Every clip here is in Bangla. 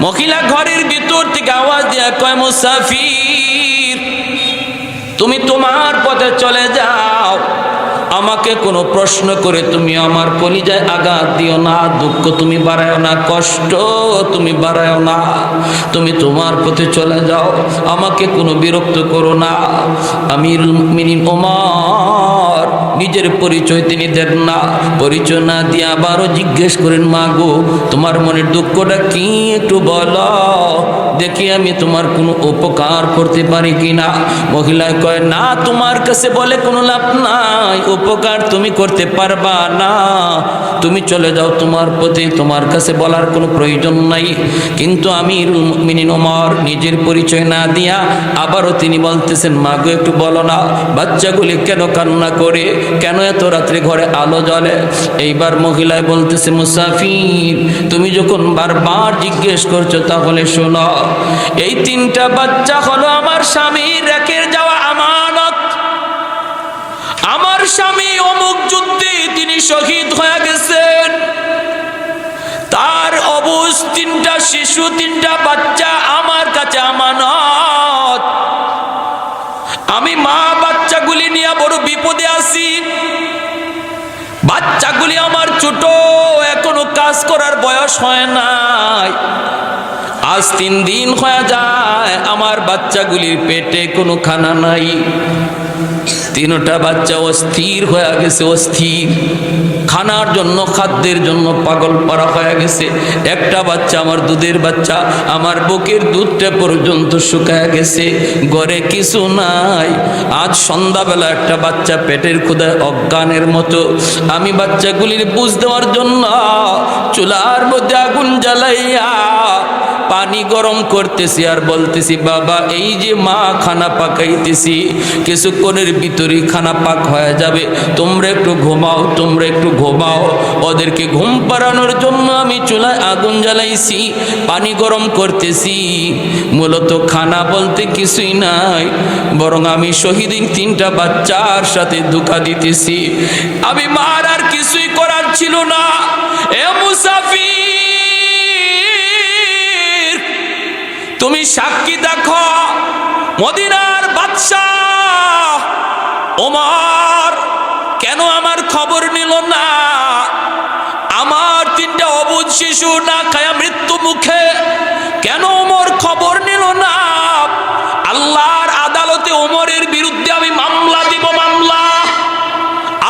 মহিলা ঘরের ভিতর থেকে আওয়াজ দিয়ে কয়, মুসাফির তুমি তোমার পথে চলে যাও, আমাকে কোনো প্রশ্ন করে তুমি আমার কলিজায় আঘাত দিও না, দুঃখ তুমি বাড়ায়ও না, কষ্ট তুমি বাড়ায়ও না, তুমি তোমার পথে চলে যাও, আমাকে কোনো বিরক্ত করো না। আমিরুল মুমিনিন ওমর নিজের পরিচয় তিনি দেন না, পরিচয় না দিয়ে আবারও জিজ্ঞেস করেন, মা গো তোমার মনের দুঃখটা কি একটু বলো দেখি, আমি তোমার কোনো উপকার করতে পারি কিনা। মহিলায় কয়, না তোমার কাছে বলে কোনো লাভ নাই, উপকার তুমি করতে পারবা না, তুমি চলে যাও তোমার পথে, তোমার কাছে বলার কোনো প্রয়োজন নাই। কিন্তু আমিরুল মুমিনিন ওমর নিজের পরিচয় না দিয়া আবারও তিনি বলতেছেন, মা গো একটু বলো না বাচ্চাগুলি কেন কান্না করে, কেন এত রাত্রে ঘরে আলো জ্বলে। এইবার মহিলায় বলতেছে, মুসাফির তুমি যখন বারবার জিজ্ঞেস করছো তাহলে শোনো, এই 3টা বাচ্চা হলো আমার স্বামীর রেখে যাওয়া আমানত। আমার স্বামী অমুক যুদ্ধে তিনি শহীদ হয়ে গেছেন, তার অবুঝ 3টা শিশু 3টা বাচ্চা আমার কাছে আমানত। আমি মা বাচ্চাগুলি নিয়ে বড় বিপদে আছি, বাচ্চাগুলি আমার ছোট, এখনো কাজ করার বয়স হয় নাই। আজ 3 দিন হয়ে যায় আমার বাচ্চাগুলির পেটে কোনো খানা নাই। 3টা বাচ্চা অস্থির হয়ে গেছে, অস্থির, খানার জন্য খাদ্যের জন্য পাগল পারা হয়ে গেছে। একটা বাচ্চা আমার দুধের বাচ্চা, আমার বুকের দুধটা পর্যন্ত শুকায় গেছে, ঘরে কিছু নাই। আজ সন্ধ্যাবেলা একটা বাচ্চা পেটের ক্ষুধায় অজ্ঞানের মতো, আমি বাচ্চাগুলির বুঝ দেওয়ার জন্য চুলার মধ্যে আগুন জ্বালাইয়া পানি গরম করতেছি আর বলতেছি, বাবা এই যে মা খানা পাকাইতেছি, কিছুক্ষণের ভিতরেই খানা পাক হয়ে যাবে, তোমরা একটু ঘুমাও, তোমরা একটু ঘুমাও। ওদেরকে ঘুম পাড়ানোর জন্য আমি চুলায় আগুন জ্বালাইছি, পানি গরম করতেছি। মূলত খানা বলতে কিছুই নাই, বরং আমি শহীদের 3টা বাচ্চার সাথে ধোঁকা দিতেছি। আমি মার আর কিছুই করার ছিল না। এ মুসাফির তুমি সাক্ষী দেখো, মদিনার বাদশাহ ওমর কেন আমার খবর নিল না? আমার 3টা অবুঝ শিশু না খায়া মৃত্যু মুখে, কেন ওমর খবর নিল না? আল্লাহর আদালতে ওমরের বিরুদ্ধে আমি মামলা দিব, মামলা।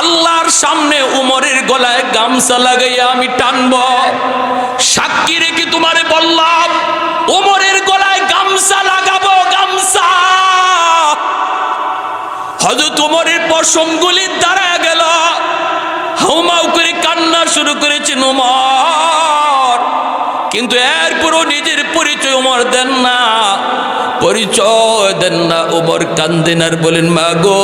আল্লাহর সামনে ওমরের গলায় গামছা লাগাইয়া আমি টানব। সাক্ষী রেখে তোমারে বললাম, ওমরের গলায় গামছা লাগাবো, গামছা। হযরত ওমরের পশমগুলি দাঁড়ায় গেল, হাউমাউ করে কান্না শুরু করেছেন ওমর। কিন্তু এরপরও নিজের পরিচয় ওমর দেন না, পরিচয় দেন না। ওমর কান্দেন আর বলেন, মা গো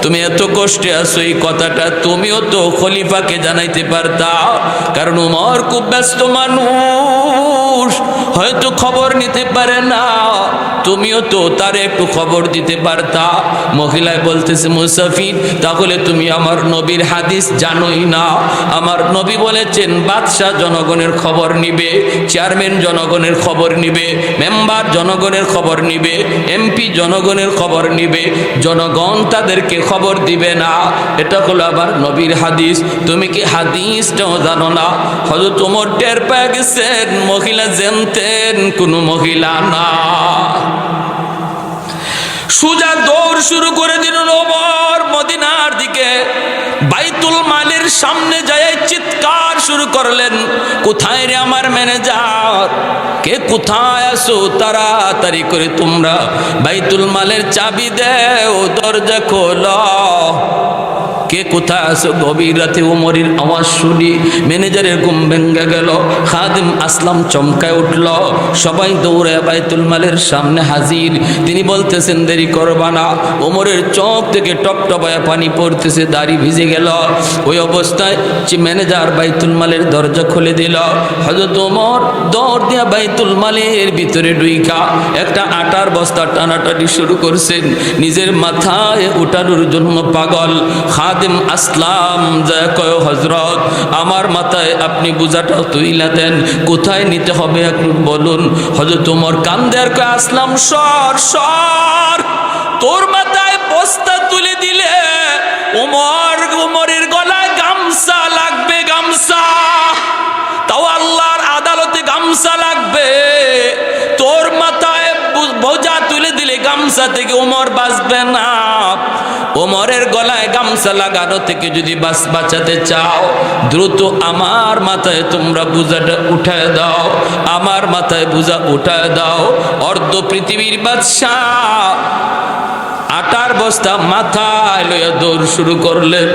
তুমি এত কষ্টে আছো, এই কথাটা তুমিও তো খলিফাকে জানাইতে পারতা, কারণ ওমর খুব ব্যস্ত মানুষ, হয়তো খবর নিতে পারে না, তুমিও তো তার একটু খবর দিতে পারতা। মহিলায় বলতেছে, মুসাফির তাহলে তুমি আমার নবীর হাদিস জানোই না? আমার নবী বলেছেন বাদশাহ জনগণের খবর নিবে, চেয়ারম্যান জনগণের খবর নিবে, মেম্বার জনগণের খবর নিবে, এমপি জনগণের খবর নিবে, জনগণ তাদেরকে খবর দিবে না। এটা হলো আবার নবীর হাদিস। তুমি কি হাদিসটাও জানো না? হযরত ওমর টের পেয়ে গেছেন মহিলা জানতেন কোনো মহিলা না। সোজা দৌড় শুরু করে দিল ওমর মদিনার দিকে। বাইতুল মালের সামনে যায় চিৎকার শুরু করলেন, কোথায় রে আমার ম্যানেজার, কে কোথায় আছো, তাড়াতাড়ি করে তোমরা বাইতুল মালের চাবি দেও, দরজা খোলো। কে কোথায় আছো? গভীর রাতে ওমরের আওয়াজ শুনি ম্যানেজারের ঘুম ভেঙে গেল। খাদিম আসলাম চমকায় উঠল, সবাই দৌড়ে বাইতুল মালের সামনে হাজির। তিনি বলতেছেন, দেরি করবা না। ওমরের চোখ থেকে টপটপায়া পানি পড়তেছে, দাড়ি ভিজে গেল। ওই অবস্থায় ম্যানেজার বাইতুল মালের দরজা খুলে দিল। হযরত ওমর দৌড় দিয়া বাইতুল মালের ভিতরে ঢুইকা একটা আটার বস্তা টানাটানি শুরু করছেন, নিজের মাথায় উঠানোর জন্য পাগল। খাদিম খাদেম আসলাম যা কয় হযরত আমার মাথায় আপনি বোঝাটা তুইলা দেন, কোথায় নিতে হবে একটু বলুন। হযরত ওমর কান্দে আর কয় আসলাম সর সর, তোর মাথায় বস্তা তুলে দিলে ওমরের গলায় গামছা লাগবে, গামছা, তাও আল্লাহর আদালতে গামছা লাগবে। তোর মাথায় বোঝা তুলে দিলে গামছা থেকে ওমর বাঁচবে না। ওমরের গলায় গামছা লাগানো থেকে যদি বাঁচাতে চাও, দ্রুত আমার মাথায় তোমরা বোঝাটা উঠায় দাও, আমার মাথায় বোঝা উঠায় দাও। অর্ধ পৃথিবীর বাদশাহ আটার বস্তা মাথায় লইয়া দৌড় শুরু করলেন,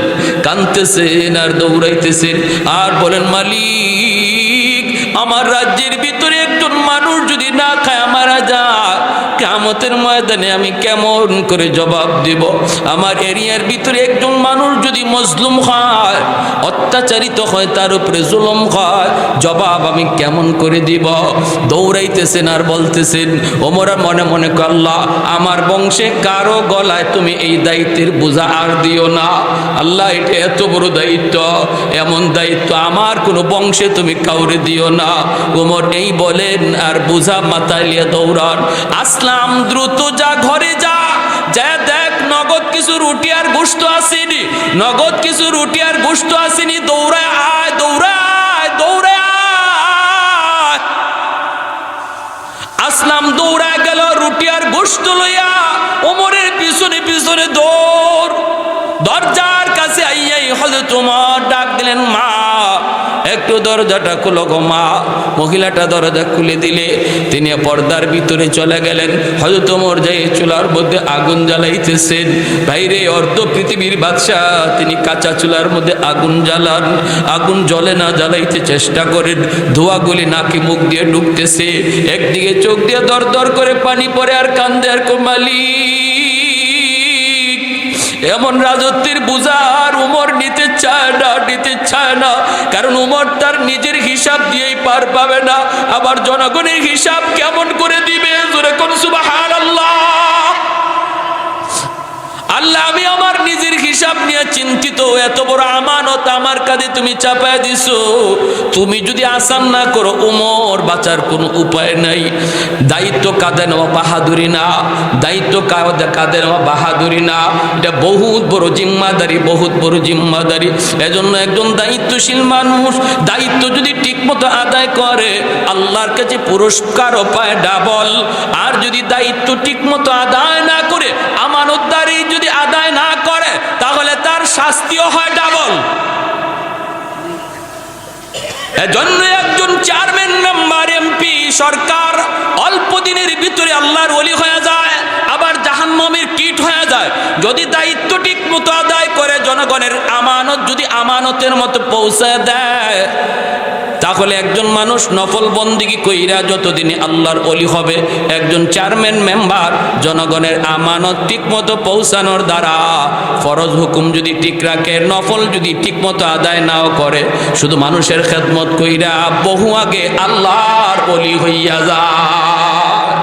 কাঁদতেছেন আর দৌড়াইতেছেন আর বলেন, মালিক আমার রাজ্যের ভিতরে একজন মানুষ যদি না খায় মারা যায়, কিয়ামতের ময়দানে আমি কেমন করে জবাব দিব? আমার এরিয়ার ভিতরে একজন মানুষ যদি মজলুম হয়, অত্যাচারিত হয়, তার উপরে জুলুম হয়, জবাব আমি কেমন করে দিব? দৌড়াইতেছেন আর বলতেছেন। ওমর মনে মনে কয়, আল্লাহ আমার বংশে কারো গলায় তুমি এই দায়িত্বের বোঝা আর দিও না। আল্লাহ এটা এত বড় দায়িত্ব, এমন দায়িত্ব আমার কোনো বংশে তুমি কাউরে দিও না। ওমর এই বলেন আর বোঝা মাথায় লিয়ে দৌড়ান। আসলাম দ্রুত যা ঘরে যা, যা দেখ নগদ কিছু রুটি আর গোশত আসেনি, নগদ কিছু রুটি আর গোশত আসেনি, দৌড়ায় আয় দৌড়ায় দৌড়ায় আয়। আসলাম দৌড়ায় গেল রুটি আর গোশত লইয়া, ওমরের পিছনে পিছনে দৌড়। দরজার কাছে আইয়াই হযরত ওমর ডাক দিলেন, মা একটু দরজাটা খুলো গো মা। মহিলাটা দরজা খুলে দিলে তিনি পর্দার ভিতরে চলে গেলেন। হযরত ওমর যাই চুলার মধ্যে আগুন জ্বালাইতেছেন। বাইরে অর্ধ পৃথিবীর বাদশাহ তিনি কাঁচা চুলার মধ্যে আগুন জ্বালান, আগুন জ্বলে না জ্বালাইতে চেষ্টা করেন, ধোঁয়াগুলি নাকি মুখ দিয়ে ঢুকতেছে। একদিকে চোখ দিয়ে দর দর করে পানি পড়ে আর কান্দে আর মালিক এমন রাজত্বের বোঝা আর উমর নিতে চায় না, নিতে চায় না। কারণ উমর তার নিজের হিসাব দিয়েই পার পাবে না, আবার জনগণের হিসাব কেমন করে দিবে? জোরে কোন সুবহানাল্লাহ। আল্লাহ আমি আমার নিজের হিসাব নিয়ে চিন্তিত, এত বড় আমানত আমার কাঁধে তুমি চাপায় দিছো, তুমি যদি আসান না করো উমর বাঁচার কোনো উপায় নাই। দায়িত্ব কাঁধে নেওয়া বাহাদুরি না, দায়িত্ব কাঁধে নেওয়া বাহাদুরি না, এটা বহুত বড় জিম্মাদারি, বহুত বড় জিম্মাদারি। এজন্য একজন দায়িত্বশীল মানুষ দায়িত্ব যদি ঠিকমতো আদায় করে আল্লাহর কাছে পুরস্কারও পায় ডাবল। আর যদি দায়িত্ব ঠিকমতো আদায় না করে, আমানতদারি যদি আদায় না করে, তাহলে তার শাস্তিও হয় ডাবল। এজন্য একজন চেয়ারম্যান মেম্বার এমপি সরকার অল্প দিনের ভিতরে আল্লাহর ওলি হয়ে যায়, আবার জাহান্নামের কীট হয়ে যায়। যদি দায়িত্ব ঠিক মতো আদায় করে, জনগণের আমানত যদি আমানতের মতো পৌঁছে দেয়, তাহলে একজন মানুষ নফল বন্দিগি কইরা যতদিনে আল্লাহর ওলি হবে, একজন চেয়ারম্যান মেম্বার জনগণের আমানত ঠিক মতো পৌঁছানোর দ্বারা ফরজ হুকুম যদি ঠিক রাখে, নফল যদি ঠিক মতো আদায় নাও করে, শুধু মানুষের খেদমত কইরা বহু আগে আল্লাহর ওলি হইয়া যায়।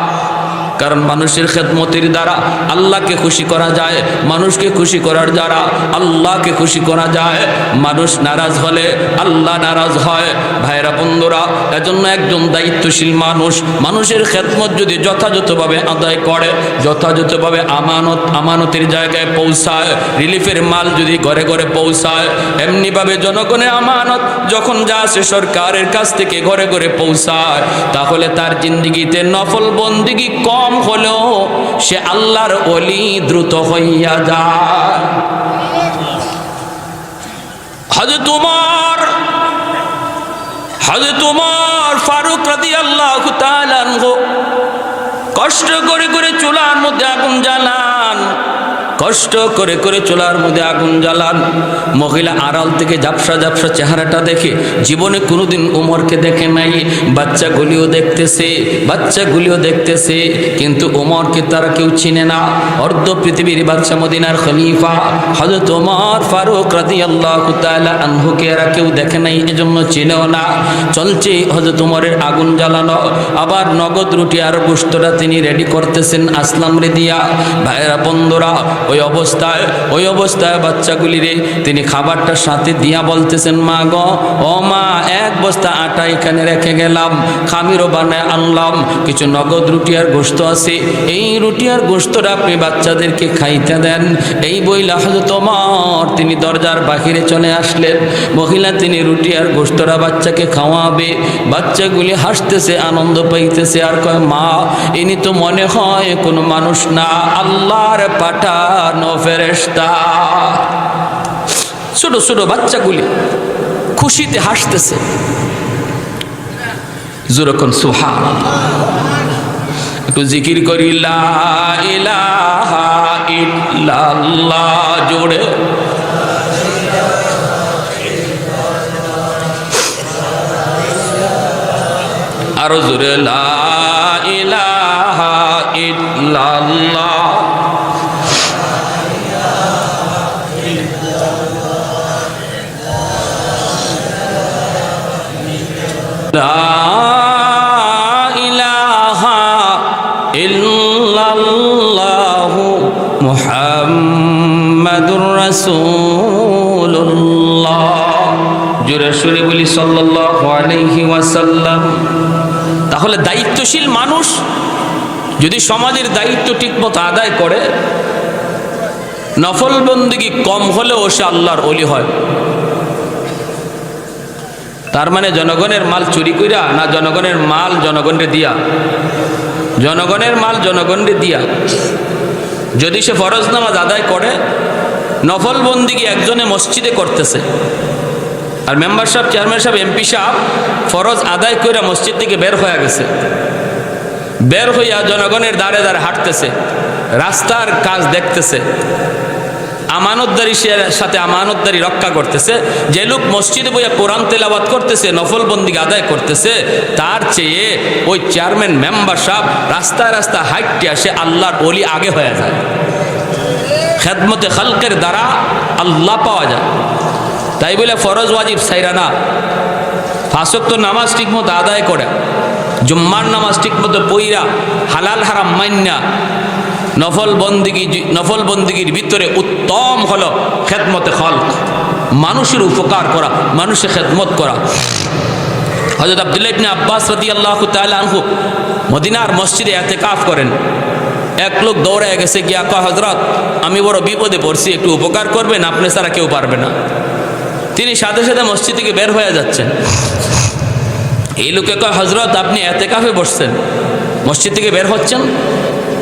কারণ মানুষের খেদমতের দ্বারা আল্লাহকে খুশি করা যায়, মানুষকে খুশি করার দ্বারা আল্লাহকে খুশি করা যায়। মানুষ নারাজ হলে আল্লাহ নারাজ হয়। ভাইরা বন্ধুরা, এজন্য একজন দায়িত্বশীল মানুষ মানুষের খেদমত যদি যথাযথভাবে আদায় করে, যথাযথভাবে আমানতের জায়গায় পৌঁছায়, রিলিফের মাল যদি ঘরে ঘরে পৌঁছায়, এমনিভাবে জনগণের আমানত যখন যা আসে সরকারের কাছ থেকে ঘরে ঘরে পৌঁছায়, তাহলে তার জিন্দিগিতে নফল বন্দিগি কম হলেও সে আল্লাহর ওলি দ্রুত হইয়া যায়। হযরত উমর ফারুক রাদিয়াল্লাহু তাআলা আনহু কষ্ট করে করে চুলার মধ্যে আগুন জ্বালান, কষ্ট করে করে চুলার মধ্যে আগুন জ্বালান। মহিলা আড়াল থেকে ঝাপসা ঝাপসা চেহারাটা দেখে জীবনে কোনোদিন উমরকে দেখে নাই। বাচ্চাগুলিও দেখতেছে, কিন্তু উমরকে তারা কেউ চিনে না। অর্ধ পৃথিবীর বাদশা, মদিনার খলিফা হযরত ওমর ফারুক রাদিয়াল্লাহু তাআলা আনহুকে এরা কেউ দেখে নাই, এজন্য চিনেও না। চলছে হযরত ওমরের আগুন জ্বালানো, আবার নগদ রুটি আর গোশতটা তিনি রেডি করতেছেন আসলাম রে দিয়া। ভাইরা বন্ধুরা, ওই অবস্থায় বাচ্চাগুলিরে তিনি খাবারটার সাথে দিয়া বলতেছেন, মা গো, ও মা, এক বস্তা আটা এখানে রেখে গেলাম, খামিরও বানায় আনলাম, কিছু নগদ রুটি আর গোশত আছে, এই রুটি আর গোশতটা আপনি বাচ্চাদেরকে খাইতে দেন। এই বইলা হযরত ওমর তিনি দরজার বাহিরে চলে আসলেন। মহিলা তিনি রুটি আর গোশতটা বাচ্চাকে খাওয়াবে। বাচ্চাগুলি হাসতেছে, আনন্দ পাইতেছে, আর কয়, মা, ইনি তো মনে হয় কোনো মানুষ না, আল্লাহর পাঠানো ফেরেশতা। ছোট ছোট বাচ্চাগুলি খুশিতে হাসতেছে। যেরকম সুবহানাল্লাহ, একটু জিকির করি, লা ইলাহা ইল্লাল্লাহ, জোরে। আরো জোরে, লা ইলাহা ইল্লাল্লাহ। লা ইলাহা ইল্লাল্লাহু মুহাম্মাদুর রাসূলুল্লাহ। জোরে সুরে বলি সাল্লাল্লাহু আলাইহি ওয়াসাল্লাম। তাহলে দায়িত্বশীল মানুষ যদি সমাজের দায়িত্ব ঠিকমতো আদায় করে, নফল বন্দেগী কম হলেও সে আল্লাহর ওলি হয়। তার মানে জনগণের মাল চুরি কইরা না, জনগণের মাল জনগণরে দিয়া, জনগণের মাল জনগণরে দিয়া যদি সে ফরজ নামাজ আদায় করে, নফল বন্দেগী একজনে মসজিদে করতেছে, আর মেম্বার সাহেব, চেয়ারম্যান সাহেব, এমপি সাহেব ফরজ আদায় করে মসজিদ থেকে বের হয়ে গেছে, বের হইয়া জনগণের দ্বারে দ্বারে হাঁটতেছে, রাস্তার কাজ দেখতেছে, আমানতদারি সাথে আমানতদারি রক্ষা করতেছে। যে লোক মসজিদে বইয়া কোরআন তেলাওয়াত করতেছে, নফল বন্দিকে আদায় করতেছে, তার চেয়ে ওই চেয়ারম্যান মেম্বার সাহেব রাস্তায় রাস্তায় হাঁটতে আসে আল্লাহর ওলি আগে হয়ে যায়। খেদমতে খালকের দ্বারা আল্লাহ পাওয়া যায়। তাই বলে ফরজ ওয়াজিব সাইরা না, 5 ওয়াক্ত নামাজ ঠিকমতো আদায় করে, জুম্মার নামাজ ঠিকমতো পইরা, হালাল হারাম মান্না, নফল বন্দিগির ভিতরে উত্তম হলো খেদমতে খালক, মানুষের উপকার করা, মানুষের খেদমত করা। হযরত আব্দুল্লাহ ইবনে আব্বাস রাদিয়াল্লাহু তাআলা আনহু মদিনার মসজিদে ইতিকাফ করেন। এক লোক দৌড়ায় গেছে, গিয়া কয়, হযরত, আমি বড় বিপদে পড়ছি, একটু উপকার করবেন, আপনি ছাড়া কেউ পারবে না। তিনি সাথে সাথে মসজিদ থেকে বের হয়ে যাচ্ছেন। এই লোকে কয়, হযরত, আপনি ইতিকাফে বসছেন, মসজিদ থেকে বের হচ্ছেন?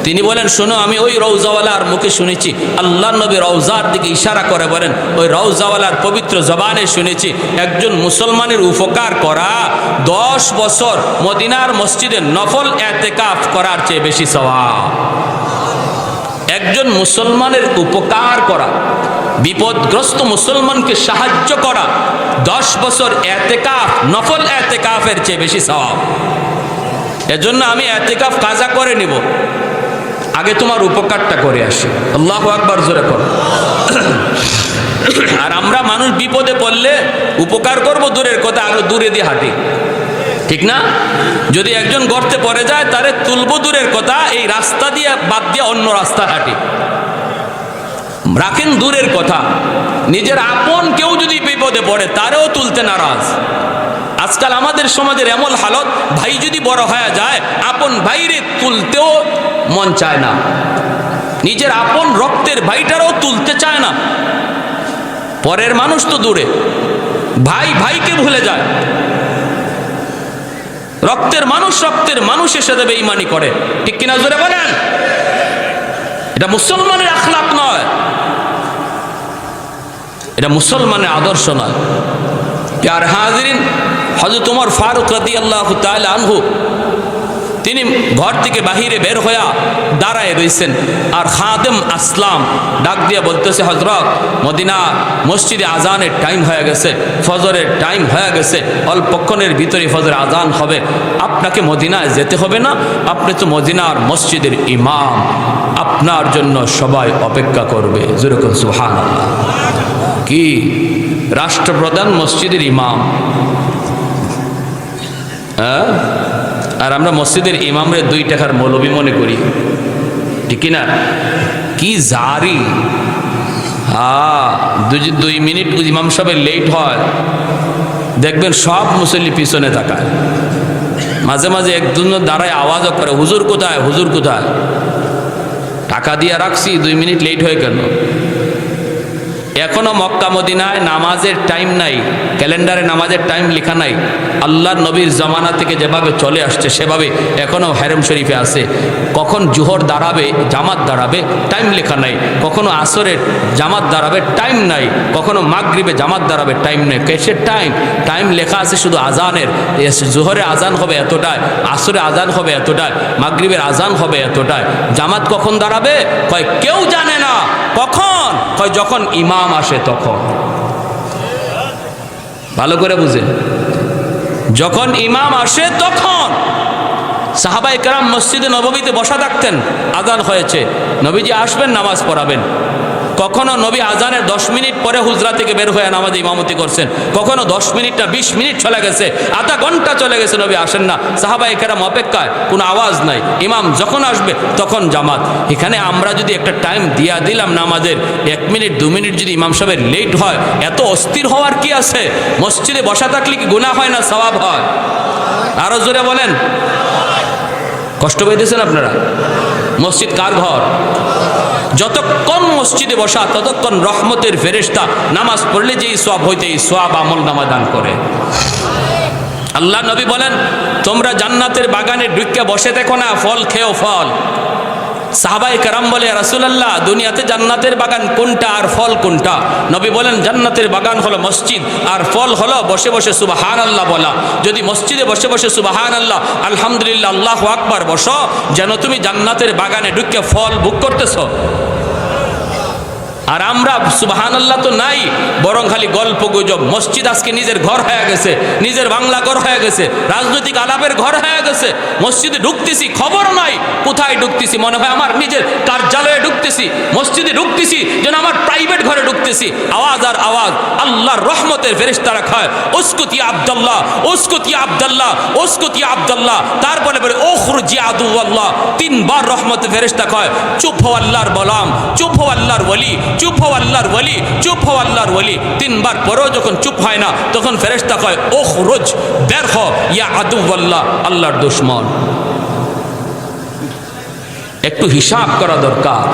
তিনি বলেন, শোনো, আমি ওই রওজাওয়ালার মুখে শুনেছি, আল্লাহ নবী রওজার দিকে ইশারা করে বলেন, ওই রওজাওয়ালার পবিত্র জবানে শুনেছি, একজন মুসলমানের উপকার করা 10 বছর মদিনার মসজিদে নফল ইতিকাফ করার চেয়ে বেশি সওয়াব। একজন মুসলমানের উপকার করা, বিপদগ্রস্ত মুসলমানকে সাহায্য করা 10 বছর ইতিকাফ, নফল ইতিকাফের চেয়ে বেশি সওয়াব। এজন্য আমি ইতিকাফ কাজা করে নিব, আগে তোমার উপকারটা করে আসি। আল্লাহু আকবার, জোরে করো। আর আমরা মানুষ বিপদে পড়লে উপকার করব দূরের কথা, আরো দূরে দিয়ে হাঁটি, ঠিক না? যদি একজন গর্তে পড়ে যায়, তারে তুলবো দূরের কথা, এই রাস্তা দিয়ে বাদ দিয়ে অন্য রাস্তা হাঁটি। রাখেন দূরের কথা, নিজের আপন কেউ যদি বিপদে পড়ে, তারেও তুলতে নারাজ। আজকাল আমাদের সমাজের এমন হালত, ভাই যদি বড় হয়ে যায়, আপন ভাইরে তুলতেও মন চায় না, নিজের আপন রক্তের ভাইটারও তুলতে চায় না। পরের মানুষ তো দূরে, ভাই ভাইকে ভুলে যায়। রক্তের মানুষের সাথে বেঈমানি করে, ঠিক কিনা জোরে বলেন? এটা মুসলমানের আখলাক নয়, এটা মুসলমানের আদর্শ নয়। আর হাজিরিন, হযরত ওমর ফারুক রাদিয়াল্লাহু তাআলা আনহু তিনি ঘর থেকে বাহিরে বের হইয়া দাঁড়ায় রয়েছেন, আর খাদেম আসলাম ডাক দিয়ে বলতেছে, হযরত, মদিনা মসজিদে আজানের টাইম হয়ে গেছে, ফজরের টাইম হয়ে গেছে, অল্পক্ষণের ভিতরে ফজর আজান হবে, আপনাকে মদিনায় যেতে হবে না, আপনি তো মদিনার মসজিদের ইমাম, আপনার জন্য সবাই অপেক্ষা করবে। যেরকম সুবহানাল্লাহ, কি রাষ্ট্রপ্রধান মসজিদের ইমাম, হ্যাঁ? আর আমরা মসজিদের ইমামরে 2 টাকার মৌলবি মনে করি, ঠিক না? কি জারি। হ্যাঁ, 2 মিনিট ইমাম সাহেবের লেট হয়, দেখবেন সব মুসল্লি পিছনে তাকায়। মাঝে মাঝে একজন দাঁড়ায় আওয়াজও করে, হুজুর কোথায়, হুজুর কোথায়? টাকা দিয়ে রাখছি, 2 মিনিট লেট হয়ে গেল। এখনো মক্কা মদিনায় নামাজের টাইম নাই, ক্যালেন্ডারে নামাজের টাইম লেখা নাই। আল্লাহর নবীর জামানা থেকে যেভাবে চলে আসছে সেভাবে এখনো হেরম শরীফে আছে। কখন জোহর দাঁড়াবে, জামাত দাঁড়াবে, টাইম লেখা নাই। কখনো আসরের জামাত দাঁড়াবে, টাইম নাই। কখনো মাগরিবে জামাত দাঁড়াবে, টাইম নেই। কেসের টাইম? টাইম লেখা আছে শুধু আজানের। জোহরে আজান হবে এতটায়, আসরে আজান হবে এতটায়, মাগরিবের আজান হবে এতটায়। জামাত কখন দাঁড়াবে কয় কেউ জানে না। কখন কয় যখন ইমাম আসে তখন। ভালো করে বুঝেন, যখন ইমাম আসে তখন। সাহাবায়ে কেরাম মসজিদে নববীতে বসা থাকতেন, আজান হয়েছে, নবীজি আসবেন, নামাজ পড়াবেন। কখনো নবী আজানের 10 মিনিট পরে হুজরা থেকে বের হয়ে নামাজে ইমামতি করছেন। কখনো 10 মিনিট না 20 মিনিট চলে গেছে, আধা ঘন্টা চলে গেছে, নবী আসেন না। সাহাবায়ে কেরাম অপেক্ষায়, কোনো আওয়াজ নাই। ইমাম যখন আসবে তখন জামাত। এখানে আমরা যদি একটা টাইম দিয়া দিলাম নামাজের, 1 মিনিট 2 মিনিট যদি ইমাম সাহেবের লেট হয়, এত অস্থির হওয়ার কি আছে? মসজিদে বসা থাকলে কি গুনাহ হয় না সওয়াব হয়? আরো জোরে বলেন। কষ্ট পেয়েছেন আপনারা? মসজিদ কার ঘর? যতক্ষণ মসজিদে বসা ততক্ষণ রহমতের ফেরেশতা নামাজ পড়লে যেই সওয়াব হইতে এই সওয়াব আমল নামা দান করে। আল্লাহ নবী বলেন, তোমরা জান্নাতের বাগানে ঢুকে বসে দেখো না, ফল খেও ফল। সাহাবায়ে কেরাম বলে, রাসূলুল্লাহ দুনিয়াতে জান্নাতের বাগান কোনটা আর ফল কোনটা? নবী বলেন, জান্নাতের বাগান হলো মসজিদ, আর ফল হলো বসে বসে সুবহানাল্লাহ বলা। যদি মসজিদে বসে বসে সুবহানাল্লাহ, আলহামদুলিল্লাহ, আল্লাহু আকবার বসো, যেন তুমি জান্নাতের বাগানে ঢুকে ফল ভোগ করতেছো। আর আমরা সুবহানাল্লাহ তো নাই, বরং খালি গল্প গুজব। মসজিদ আজকে নিজের ঘর হয়ে গেছে, নিজের বাংলা ঘর হয়ে গেছে, রাজনৈতিক আলাপের ঘর হয়ে গেছে। মসজিদে ঢুকতেছি, খবর নাই কোথায় ঢুকতেছি, মনে হয় আমার নিজের কার্যালয়ে ঢুকতেছি। মসজিদে ঢুকতেছি যেন আমার প্রাইভেট ঘরে ঢুকতেছি। আওয়াজ আর আওয়াজ, আল্লাহর রহমতের ফেরেশতারা খায়, উসকুত ইয়া আব্দুল্লাহ, উসকুত ইয়া আব্দুল্লাহ, উসকুত ইয়া আব্দুল্লাহ। তারপরে বলে উখরুজ ইয়া আদুওয়াল্লাহ। 3 বার রহমতের ফেরেশতা কয়, চুপ হও আল্লাহর গোলাম, চুপ হও আল্লাহর ওলি, চুপ হও আল্লাহর ওলি, চুপ হও আল্লাহর ওলি। 3 বার পরেও যখন চুপ হয় না, তখন ফেরেশতা কয়, উখরুজ, বের হ, ইয়া আদুওয়াল্লাহ, আল্লাহর দুশমন। একটু হিসাব করা দরকার।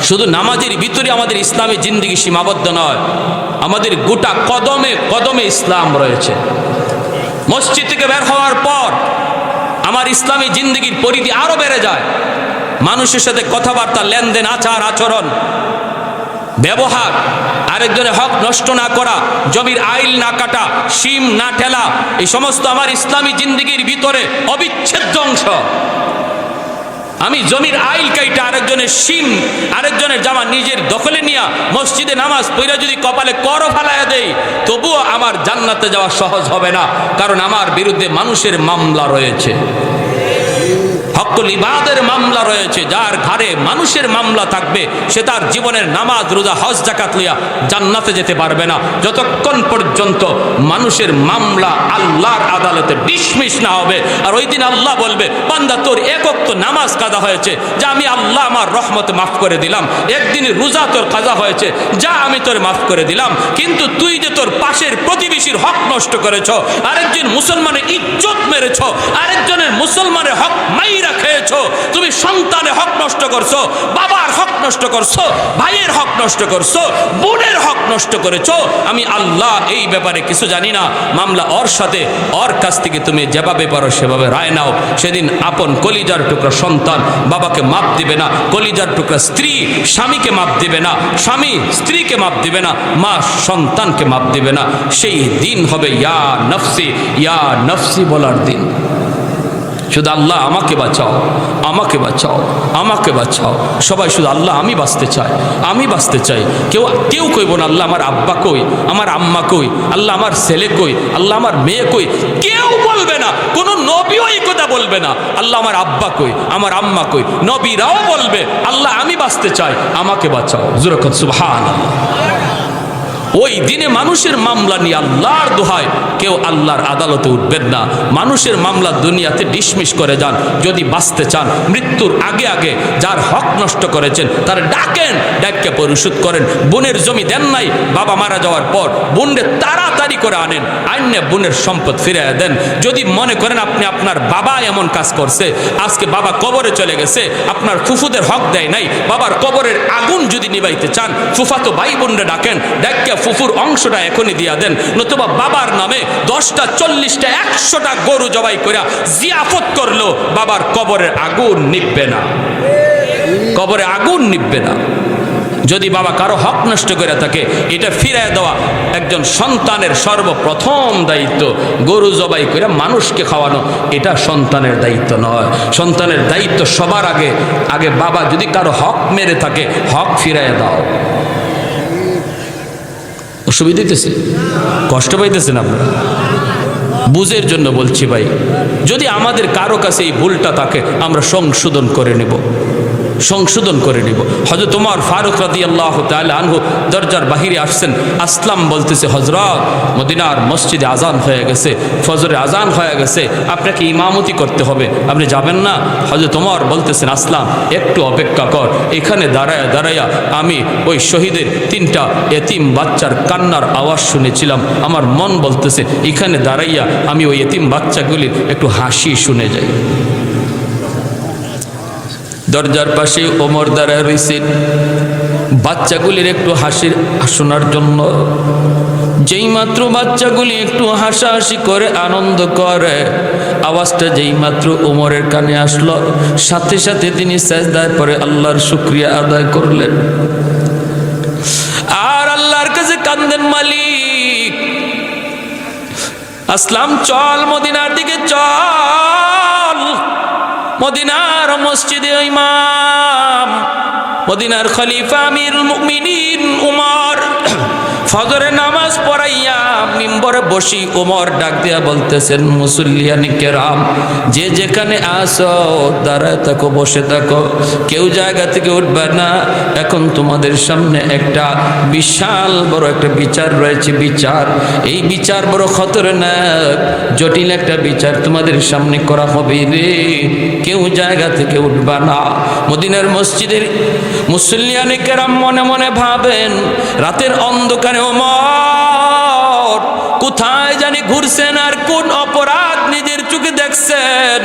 শুধু নামাজের ভিতরে আমাদের ইসলামী জিন্দেগি সীমাবদ্ধ নয়, আমাদের গোটা কদমে কদমে ইসলাম রয়েছে। মসজিদ থেকে বের হওয়ার পর আমার ইসলামী জিন্দেগির পরিধি আরো বেড়ে যায়। মানুষের সাথে কথাবার্তা, লেনদেন, আচার আচরণ, ব্যবহার, আরেকজনের হক নষ্ট না করা, জমির আইল না কাটা, সীম না ঠেলা, এই সমস্ত আমার ইসলামী জিন্দেগির ভিতরে অবিচ্ছেদ্য অংশ। আমি জমির আইল কাইটা আরেকজনের সীম, আরেকজনের জামা নিজের দখলে নিয়া মসজিদে নামাজ পড়া যদি কপালে করও ফালাইয়া দেই, তবুও আমার জান্নাতে যাওয়া সহজ হবে না, কারণ আমার বিরুদ্ধে মানুষের মামলা রয়েছে, হকুল ইবাদের মামলা রয়েছে। যার ঘাড়ে মানুষের মামলা থাকবে, সে তার জীবনের নামাজ, রোজা, হজ, যাকাত লইয়া জান্নাতে যেতে পারবে না, যতক্ষণ পর্যন্ত মানুষের মামলা আল্লাহর আদালতে ডিসমিস না হবে। আর ওই দিন আল্লাহ বলবে, বান্দা তোর একক তো নামাজ কাজা হয়েছে, যা আমি আল্লাহ আমার রহমতে মাফ করে দিলাম। একদিনের রোজা তোর কাজা হয়েছে, যা আমি তোর মাফ করে দিলাম। কিন্তু তুই যে তোর পাশের প্রতিবেশীর হক নষ্ট করেছ, আরেকজন মুসলমানের ইজ্জত মেরেছ, আরেকজনের মুসলমানের হক মাইরা খেয়েছো, তুমি সন্তানের হক নষ্ট করছো, বাবার হক নষ্ট করছো, ভাইয়ের হক নষ্ট করছো, বোনের হক নষ্ট করেছো, আমি আল্লাহ এই ব্যাপারে কিছু জানি না। মামলা ওর সাথে, ওর কাছ থেকে তুমি যেভাবে পারো সেভাবে রায় নাও। সেদিন আপন কলিজার টুকরা সন্তান বাবাকে মাপ দিবে না, কলিজার টুকরা স্ত্রী স্বামীকে মাপ দিবে না, স্বামী স্ত্রীকে মাপ দিবে না, মা সন্তানকে মাপ দিবে না। সেই দিন হবে ইয়া নফসি, ইয়া নফসি বলার দিন। শুধু আল্লাহ আমাকে বাঁচাও, আমাকে বাঁচাও, আমাকে বাঁচাও। সবাই শুধু আল্লাহ আমি বাঁচতে চাই, আমি বাঁচতে চাই। কেউ কইব না আল্লাহ আমার আব্বা কই, আমার আম্মা কই, আল্লাহ আমার ছেলে কই, আল্লাহ আমার মেয়ে কই। কেউ বলবে না, কোনো নবীও এই কথা বলবে না, আল্লাহ আমার আব্বা কই, আমার আম্মা কই। নবীরাও বলবে আল্লাহ আমি বাঁচতে চাই, আমাকে বাঁচাও। জোরে কর সুবহানাল্লাহ। ওই দিনে মানুষের মামলা নিয়ে আল্লাহর দোহায় কেউ আল্লাহর আদালতে উঠবেন না। মানুষের মামলা দুনিয়াতে ডিসমিস করে যান। যদি বাঁচতে চান, মৃত্যুর আগে আগে যার হক নষ্ট করেছেন তার ডাকেন, ডাককে পরিশোধ করেন। বোনের জমি দেন নাই, বাবা মারা যাওয়ার পর বোনরে তাড়াতাড়ি করে আনেন, আইনে বোনের সম্পদ ফিরিয়ে দেন। যদি মনে করেন আপনি আপনার বাবা এমন কাজ করছে, আজকে বাবা কবরে চলে গেছে, আপনার ফুফুদের হক দেয় নাই, বাবার কবরের আগুন যদি নিবাইতে চান, ফুফাতো ভাই বোনরে ডাকেন, ডাক্কা ফুফুর অংশটা এখনই দিয়া দেন। নতুবা বাবার নামে 10টা 40টা 100টা গরু জবাই করে জিয়াফত করলো, বাবার কবরের আগুন নিববে না, কবরে আগুন নিববে না। যদি বাবা কারো হক নষ্ট করে থাকে, এটা ফিরায় দেওয়া একজন সন্তানের সর্বপ্রথম দায়িত্ব। গরু জবাই করে মানুষকে খাওয়ানো এটা সন্তানের দায়িত্ব নয়। সন্তানের দায়িত্ব সবার আগে আগে বাবা যদি কারো হক মেরে থাকে, হক ফিরায় দাও। অসুবিধা হইতেছে? কষ্ট পাইতেছেন আপনারা? বুঝের জন্য বলছি ভাই, যদি আমাদের কারো কাছে এই ভুলটা থাকে, আমরা সংশোধন করে নেব, সংশোধন করে নিব। হযরত ওমর ফারুক রাদিয়াল্লাহু তাআলা আনহু দরজার বাহিরে আসছেন, আসলাম বলতেছে, হযরত মদিনার মসজিদে আজান হয়ে গেছে, ফজরের আজান হয়ে গেছে, আপনাকে ইমামতি করতে হবে, আপনি যাবেন না? হযরত ওমর বলতেছেন, আসলাম একটু অপেক্ষা কর, এখানে দাঁড়ায়া দাঁড়ায়া আমি ওই শহীদের 3টা এতিম বাচ্চার কান্নার আওয়াজ শুনেছিলাম, আমার মন বলতেছে এখানে দাঁড়াইয়া আমি ওই এতিম বাচ্চাগুলির একটু হাসি শুনে যাই। দরজার পাশে ওমর দাঁড়ায় রয়েছেন, বাচ্চাগুলির একটু হাসির শোনার জন্য। যেই মাত্র বাচ্চাগুলি একটু হাসাহাসি করে আনন্দ করে, আওয়াজটা যেই মাত্র ওমরের কানে আসলো, সাথে সাথে তিনি সাজদায় পড়ে আল্লাহর শুকরিয়া আদায় করলেন আর আল্লাহর কাছে কান্দেন, মালিক আসলাম চল মদিনার দিকে চল। মদিনার মসজিদে ইমাম, মদিনার খলিফা আমিরুল মুমিনিন উমর ফজরের নামাজ পড়াইয়া মিম্বরে বসি ওমর ডাক দিয়া বলতেছেন, মুসল্লিয়ানি কেরাম, যে যেখানে আসো দাঁড়ায় থাকো, বসে থাকো, কেউ জায়গা থেকে উঠবে না। এখন তোমাদের সামনে একটা বিশাল বড় একটা বিচার রয়েছে, বিচার। এই বিচার বড় খতরনাক, জটিল একটা বিচার তোমাদের সামনে করা হবে রে, কেউ জায়গা থেকে উঠবে না। মদিনার মসজিদের মুসল্লিয়ানি কেরাম মনে মনে ভাবেন, রাতের অন্ধকারে ওমর কোথায় জানি ঘুরছেন আর কোন অপরাধ নিজের চোখে দেখছেন,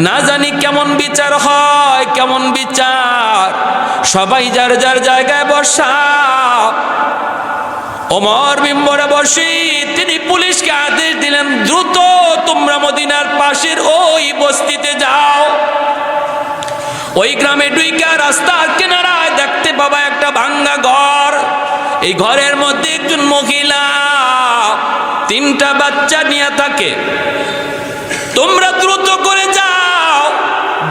না জানি কেমন বিচার হয়, কেমন বিচার। সবাই যার যার জায়গায় বসা। ওমর মিম্বরে বসে তিনি পুলিশকে আদেশ দিলেন, দ্রুত তোমরা মদিনার পাশের ওই বস্তিতে যাও। ওই গ্রামে ডুইকা রাস্তার কিনারায় দেখতে পাবা একটা ভাঙ্গা ঘর। এই ঘরের মধ্যে একজন মহিলা 3টা বাচ্চা নিয়ে থাকে। তোমরা দ্রুত করে যাও,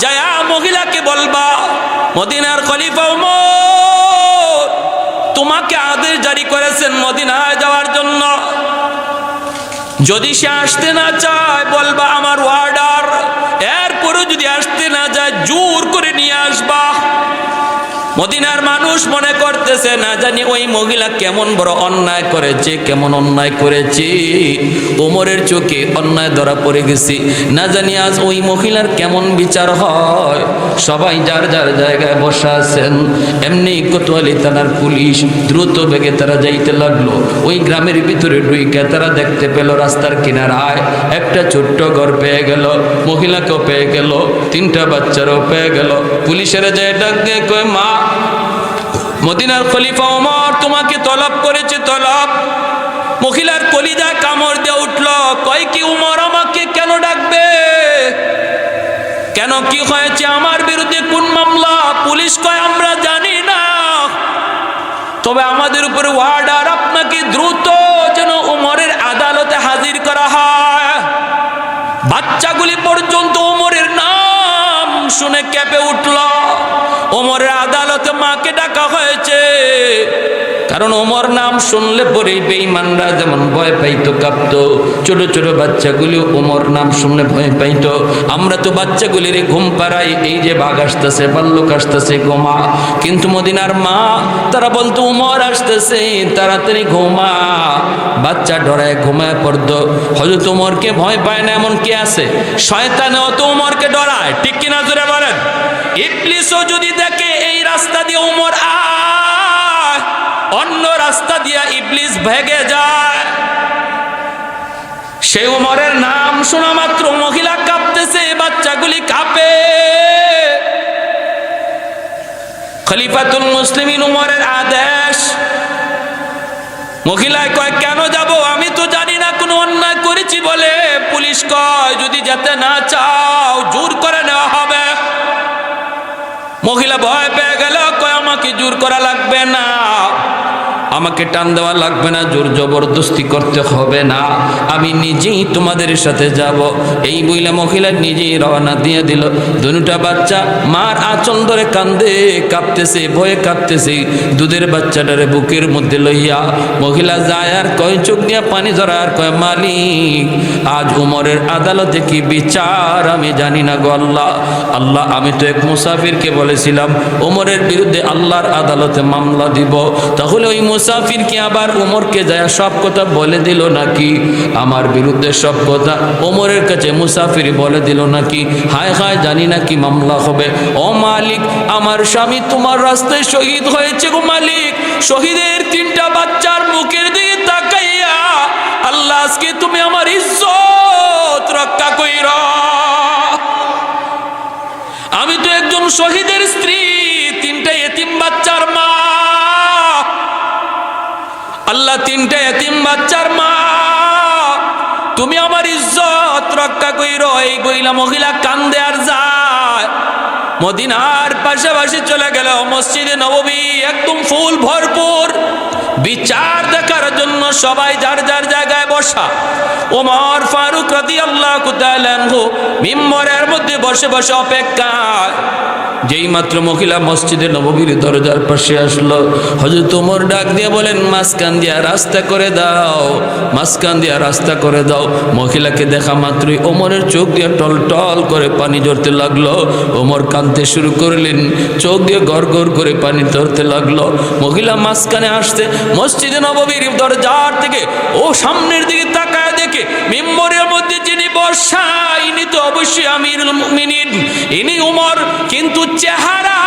যায়া মহিলাকে বলবা মদিনার খলিফা ওমর তোমাকে আদেশ জারি করেছেন মদিনায় যাওয়ার জন্য। যদি সে আসতে না চায় বলবা আমার অর্ডার, এরপরও যদি আসতে না যায় জোর করে নিয়ে আসবা। মদিনার মানুষ মনে করতেছে, না জানি ওই মহিলা কেমন বড় অন্যায় করেছে, কেমন অন্যায় করেছে, ওমরের চোখে অন্যায় ধরা পড়ে গেছে, না জানি আজ ওই মহিলার কেমন বিচার হয়। সবাই যার যার জায়গায় বসা আছেন। এমনি কোতোয়ালি থানার পুলিশ দ্রুত বেগে তারা যাইতে লাগলো। ওই গ্রামের ভিতরে ঢুইকে তারা দেখতে পেল রাস্তার কিনারায় একটা ছোট্ট ঘর পেয়ে গেল, মহিলাকেও পেয়ে গেল, 3টা বাচ্চারও পেয়ে গেল। পুলিশেরা যায় ডাক দিয়ে কয়, মা মদিনার খলিফা ওমর তোমাকে তলব করেছে, তলব। মহিলার কলিজা কামড় দিয়ে উঠল, কয় কি ওমর আমাকে কেন ডাকবে, কেন কি হয়েছে, আমার বিরুদ্ধে কোন মামলা? পুলিশ কয় আমরা জানি না, তবে আমাদের উপরে অর্ডার, আপনাকে দ্রুত যেন ওমরের আদালতে হাজির করা হয়। বাচ্চাগুলি পর্যন্ত ওমরের নাম শুনে কেঁপে উঠল। ওমরের আদালতে মাকে ডাকা হয়েছে, কারণ ওমর নাম শুনলে পরে বেঈমানরা যেমন ভয় পাইতো, কাঁপতো, ছোট ছোট বাচ্চাগুলি ওমর নাম শুনলে ভয় পাইতো। আমরা তো বাচ্চাগুলির ঘুম পাড়াই, এই যে বাঘ আসতেছে, ভাল্লুক আসতেছে, ঘুমা। কিন্তু মদিনার মা তারা বলতো ওমর আসতেছে, তাড়াতাড়ি ঘুমা। বাচ্চা ডরায় ঘুমায় পড়তো। হযরত ওমরকে ভয় পায় না এমন কি আছে? শয়তানেও তো ওমরকে ডরায়, ঠিক কিনা জোরে বলেন? ইবলিসও যদি দেখে এই রাস্তা দিয়ে ওমর আয়, অন্য রাস্তা দিয়ে ইবলিস ভেগে যায়। সে ওমরের নাম শোনা মাত্র মহিলা কাঁপতেছে, বাচ্চাগুলি কাঁপে। খলিফাতুল মুসলিমিন ওমরের আদেশ। মহিলায় কয় কেন যাব? আমি তো জানি না কোনো অন্যায় করেছি বলে। পুলিশ কয় যদি যেতে না চাও জোর করে নেওয়া হবে। মহিলা ভয় পেয়ে গেল, কয় আমাকে জোর করা লাগবে না, আমাকে টান দেওয়া লাগবে না, জোর জবরদস্তি করতে হবে না, আমি নিজেই তোমাদের সাথে যাব। এই বইলা মহিলা নিজেই রওনা দিয়ে দিল। দুটা বাচ্চা মার আঁচল ধরে কান্দে, কাঁপতেছে, ভয়ে কাঁপতেছে। দুধের বাচ্চাটারে বুকের মধ্যে লইয়া মহিলা যায় আর কয়, চোখ দিয়া পানি ধরা আর কয়, মালিক আজ উমরের আদালতে কি বিচার আমি জানি না গো আল্লাহ। আল্লাহ আমি তো এক মুসাফিরকে বলেছিলাম উমরের বিরুদ্ধে আল্লাহর আদালতে মামলা দিব, তাহলে ওই মুসাফির কি আবার উমরকে যায় সব কথা বলে দিল নাকি? আমার বিরুদ্ধে সব কথা উমরের কাছে মুসাফির বলে দিল নাকি? হায় হায়, জানি না কি মামলা হবে। ও মালিক, আমার স্বামী তোমার রাস্তায় শহীদ হয়েছে গো মালিক। শহীদের তিনটা বাচ্চার মুখের দিকে তাকাইয়া আল্লাহ আজকে তুমি আমার ইজ্জত রক্ষা কইরা। আমি তো একজন শহীদের স্ত্রী, তিনটা এতিম বাচ্চার মা। আল্লাহ তিনটা এতিম বাচ্চার মা, তুমি আমার ইজ্জত রক্ষা কইরো। এই বইলা মহিলা কান্দে আর যায়। মদিনার পাশাপাশি চলে গেল মসজিদে নববী, একদম ফুল ভরপুর। বিচার দেখার জন্য সবাই যার যার জায়গায় বসা। ওমর ফারুক রাদিয়াল্লাহু তাআলা আনহু মিম্বরের মধ্যে বসে বসে অপেক্ষায়। যেই মাত্র মহিলা মসজিদে নববীর দরজার পাশে আসলো, হযরত ওমর ডাক দিয়ে বলেন, মাঝখান দিয়া রাস্তা করে দাও, মাঝখান দিয়া রাস্তা করে দাও। মহিলাকে দেখা মাত্রই ওমরের চোখ দিয়ে টল টল করে পানি ঝরতে লাগলো। ওমর কাঁদতে শুরু করলেন, চোখ দিয়ে গড় গড় করে পানি ঝরতে লাগলো। মহিলা মাঝখানে আসতে মসজিদে নববীর দরজার থেকে ও সামনের দিকে তাকায় দেখে মিম্বরের মধ্যে যিনি বসা, ইনি তো অবশ্যই আমিরুল মুমিনিন, ইনি ওমর। কিন্তু চেহারা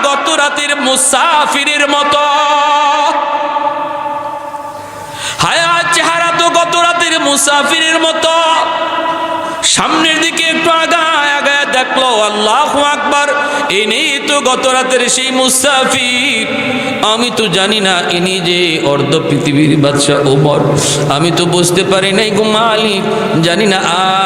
গত রাতের মুসাফিরের মতো। হায়া, চেহারা তো গত রাতের মুসাফিরের মতো। সামনের দিকে একটু আগায় আগায় দেখলো, আল্লাহু আকবার, ইনি তো গত রাতের সেই মুসাফির। আমি তো জানি না ইনি যে অর্ধ পৃথিবীর বাদশা ওমর। আমি তো বুঝতে পারি নাই গো মালিক, জানি না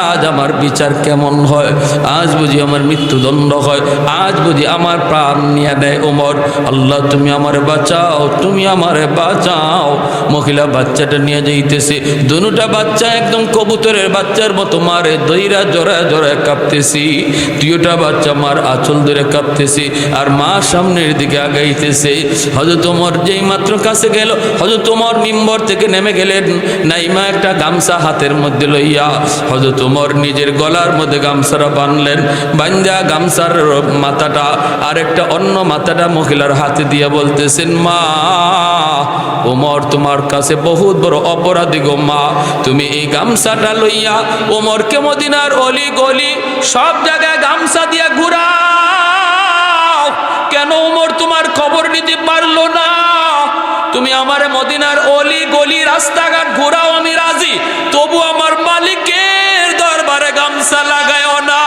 আজ আমার বিচার কেমন হয়। আজ বুঝি আমার মৃত্যুদণ্ড হয়, আজ বুঝি আমার প্রাণ নিয়ে দেয় ওমর। আল্লাহ তুমি আমারে বাঁচাও, তুমি আমারে বাঁচাও। মহিলা বাচ্চাটা নিয়ে যাইতেছে। দুটা বাচ্চা একদম কবুতরের বাচ্চার মতো মারে দইরা জড়ায় জড়ায় কাঁপতেছি। দুইটা বাচ্চা মার আঁচল ধরে কাঁপতেছি, আর মা সামনের দিকে আগাইতেছে। হযরত ওমর যেই মাত্র কাছে গেল, হযরত ওমর মিম্বর থেকে নেমে গেলেন। নাইমা একটা গামছা হাতের মধ্যে লইয়া হযরত ওমর নিজের গলার মধ্যে গামছাটা বাঁধলেন। বান্ধা গামছার মাথাটা আর একটা অন্য মাথাটা মহিলার হাতে দিয়ে বলতেছেন, মা ওমর তোমার কাছে বহুত বড় অপরাধী গো মা। তুমি এই গামছাটা লইয়া ওমরকে মদিনার অলি গলি সব জায়গায় গামছা দিয়া ঘুরাও। কেন ওমর তোমার খবর নিতে পারলো না? তুমি আমার মদিনার অলি গলি রাস্তাঘাট ঘুরাও, আমি রাজি, তবু আমার মালিকের দরবারে গামছা লাগায়ও না।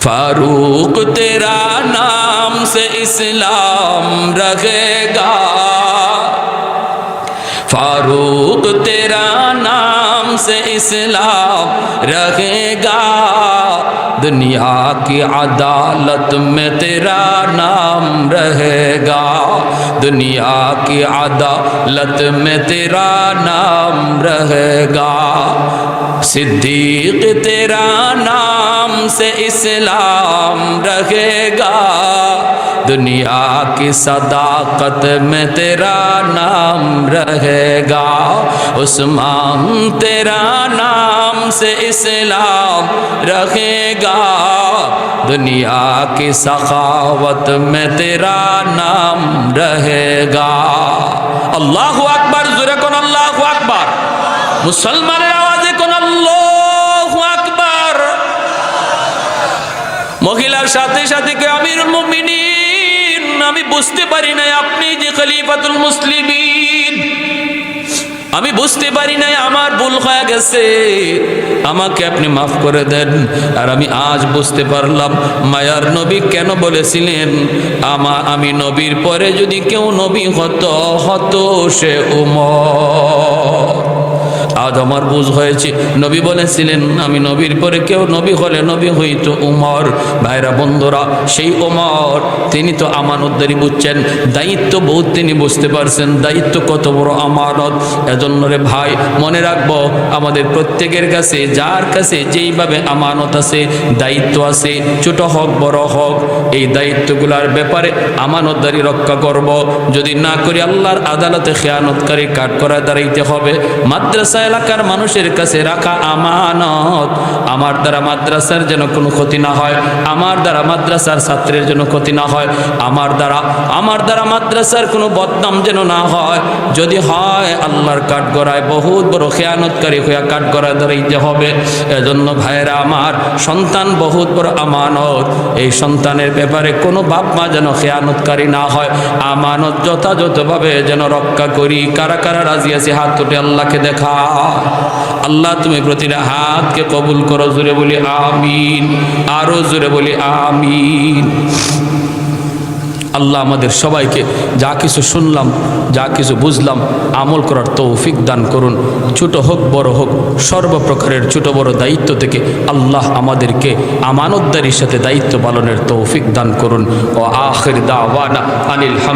फारूक तेरा नाम से इस्लाम रहेगा, फारूक तेरा नाम से इस्लाम रहेगा, दुनिया की अदालत में तेरा नाम रहेगा, दुनिया की अदालत में तेरा नाम रहेगा, सिद्दीक तेरा नाम से इस्लाम रहेगा, दुनिया की सदाकत में तेरा नाम रहेगा, उस्मान तेरा नाम से इस्लाम रहेगा, दुनिया की सखावत में तेरा नाम रहेगा। अल्लाहु अकबर, जुरे कोन अल्लाहु अकबर, मुसलमाনের আওয়াজে কোন আল্লাহু আকবার। মহিলার সাথে সাথে কে আমিরুল মুমিনিন, আমি বুঝতে পারি না আপনি যে খলিফাতুল মুসলিমিন, আমি বুঝতে পারি নাই, আমার ভুল হয়ে গেছে, আমাকে আপনি মাফ করে দেন। আর আমি আজ বুঝতে পারলাম মায়ার নবী কেন বলেছিলেন আমি নবীর পরে যদি কেউ নবী হতো সে উমর। আজ আমার বুঝ হয়েছে, নবী বলেছিলেন আমি নবীর পরে কেউ নবী হলে নবী হইতো উমর। ভাইরা বন্ধুরা, সেই উমর তিনি তো আমানতদারি বুঝছেন, দায়িত্ব বহুত তিনি বুঝতে পারছেন, দায়িত্ব কত বড় আমানত। এজন্য রে ভাই মনে রাখবো, আমাদের প্রত্যেকের কাছে যার কাছে যেইভাবে আমানত আছে, দায়িত্ব আছে, ছোট হোক বড় হোক, এই দায়িত্বগুলোর ব্যাপারে আমানতদারি রক্ষা করব। যদি না করি আল্লাহর আদালতে খেয়ানতকারী কাঠ করা দাঁড়াইতে হবে। মাদ্রাসা এলাকার মানুষের কাছে রাখা আমানত, আমার দ্বারা মাদ্রাসার যেন কোনো ক্ষতি না হয়, আমার দ্বারা মাদ্রাসার ছাত্রের জন্য ক্ষতি না হয়, আমার দ্বারা মাদ্রাসার কোনো বদনাম যেন না হয়। যদি হয় আল্লাহর কাঠগড়ায় বহুত বড় খেয়ানতকারী হইয়া কাঠগড়ায় দাঁড়াইতে হবে। এজন্য ভাইয়েরা আমার, সন্তান বহুত বড় আমানত, এই সন্তানের ব্যাপারে কোনো বাপ মা যেন খেয়ানতকারী না হয়, আমানত যথাযথভাবে যেন রক্ষা করি। কারা কারা রাজি আছে হাত তুলে আল্লাহকে দেখা। আল্লাহ তুমি প্রতিটা হাতকে কবুল করো, জোরে বলি আমিন, আরো জোরে বলি আমিন। আল্লাহ আমাদের সবাইকে যা কিছু শুনলাম, যা কিছু বুঝলাম, আমল করার তৌফিক দান করুন। ছোট হোক বড় হোক, সর্বপ্রকারের ছোট বড় দায়িত্ব থেকে আল্লাহ আমাদেরকে আমানতদারির সাথে দায়িত্ব পালনের তৌফিক দান করুন। ও আখির দাওয়ানা আনিল হামদ।